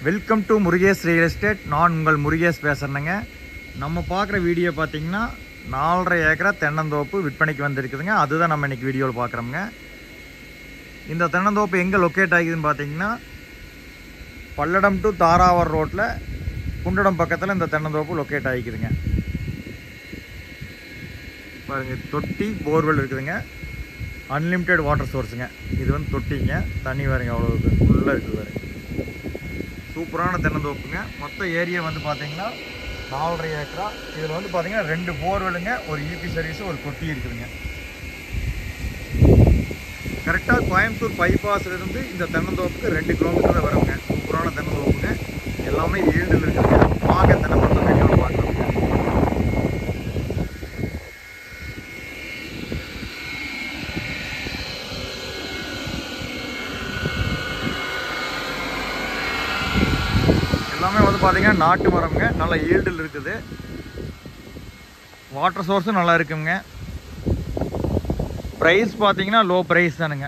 Welcome to Murugesh real estate. நான் உங்கள் முருகேஷ் பேசுகிறேங்க. நம்ம பார்க்குற வீடியோ பார்த்தீங்கன்னா 4.5 ஏக்கரா தென்னந்தோப்பு விற்பனைக்கு வந்திருக்குதுங்க. அதுதான் நம்ம இன்றைக்கி வீடியோவில் பார்க்குறோங்க. இந்த தென்னந்தோப்பு எங்கே லொக்கேட் ஆகிதுன்னு பார்த்தீங்கன்னா பல்லடம் டு தாராவரம் ரோட்டில் குண்டடம் பக்கத்தில் இந்த தென்னந்தோப்பு லொக்கேட் ஆகிக்குதுங்க. பாருங்கள், தொட்டி போர்வெல் இருக்குதுங்க. அன்லிமிட்டெட் வாட்டர் சோர்ஸுங்க. இது வந்து தொட்டிங்க, தண்ணி பாருங்க அவ்வளோ ஃபுல்லாக இருக்குது பாருங்க. சூப்பரான தென்னந்தோப்புங்க. மொத்த ஏரியா வந்து பார்த்தீங்கன்னா 4.5 ஏக்கரா. இதில் வந்து பார்த்தீங்கன்னா 2 போர்வெலுங்க, ஒரு இபி சர்வீஸு, ஒரு தொட்டி இருக்குதுங்க. கரெக்டாக கோயம்புத்தூர் பைபாஸ்லேருந்து இந்த தென்னந்தோப்புக்கு 2 கிலோமீட்டர் தான் வருங்க. சூப்பரான தென்னந்தோப்புங்க. எல்லாமே ஈல்டில் இருக்குதுங்க. வாங்க தென்னை மரத்தை வீடியோவில் பார்க்கலாங்க. எல்லாமே வந்து பார்த்தீங்கன்னா நாட்டு மரம்ங்க. நல்ல ஈல்டில் இருக்குது. வாட்டர் சோர்ஸும் நல்லா இருக்குங்க. ப்ரைஸ் பார்த்தீங்கன்னா லோ ப்ரைஸ் தானுங்க.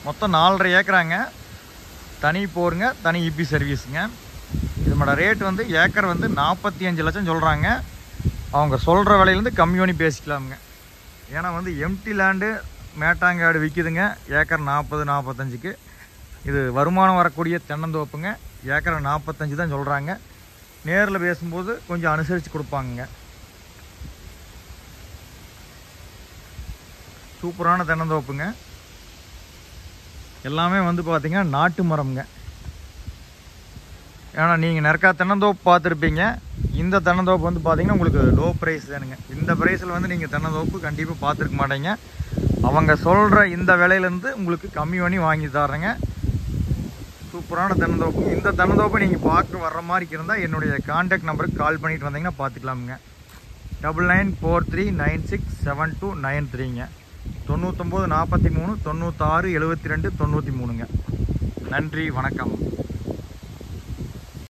மொத்தம் 4.5 ஏக்கராங்க. தனி போருங்க, தனி இபி சர்வீஸுங்க. இதனோட ரேட் வந்து ஏக்கர் வந்து 45 லட்சம் சொல்கிறாங்க. அவங்க சொல்கிற விலையிலேருந்து கம்மி பண்ணி பேசிக்கலாமுங்க. ஏன்னா வந்து எம்டி லேண்டு மேட்டாங்காடு விற்கிதுங்க. ஏக்கர் 40-45க்கு. இது வருமானம் வரக்கூடிய தென்னந்தோப்புங்க. ஏக்கரை 45 தான் சொல்கிறாங்க. நேரில் பேசும்போது கொஞ்சம் அனுசரித்து கொடுப்பாங்க. சூப்பரான தென்னந்தோப்புங்க. எல்லாமே வந்து பார்த்திங்கன்னா நாட்டு மரம்ங்க. ஏன்னா நீங்கள் நிறையா தென்னந்தோப்பு பார்த்துருப்பீங்க. இந்த தென்னந்தோப்பு வந்து பார்த்திங்கன்னா உங்களுக்கு லோ ப்ரைஸ் தானுங்க. இந்த ப்ரைஸில் வந்து நீங்கள் தென்னந்தோப்பு கண்டிப்பாக பார்த்துருக்க மாட்டீங்க. அவங்க சொல்கிற இந்த விலையிலேருந்து உங்களுக்கு கம்மி பண்ணி வாங்கி தர்றேங்க. சூப்பரான தென்னந்தோப்பு. இந்த தென்னந்தோப்பை நீங்கள் பார்க்க வர்ற மாதிரி இருந்தால் என்னுடைய கான்டாக்ட் நம்பருக்கு கால் பண்ணிட்டு வந்தீங்கன்னா பார்த்துக்கலாமுங்க. 9943967293ங்க. 9943967293ங்க. நன்றி, வணக்கம்.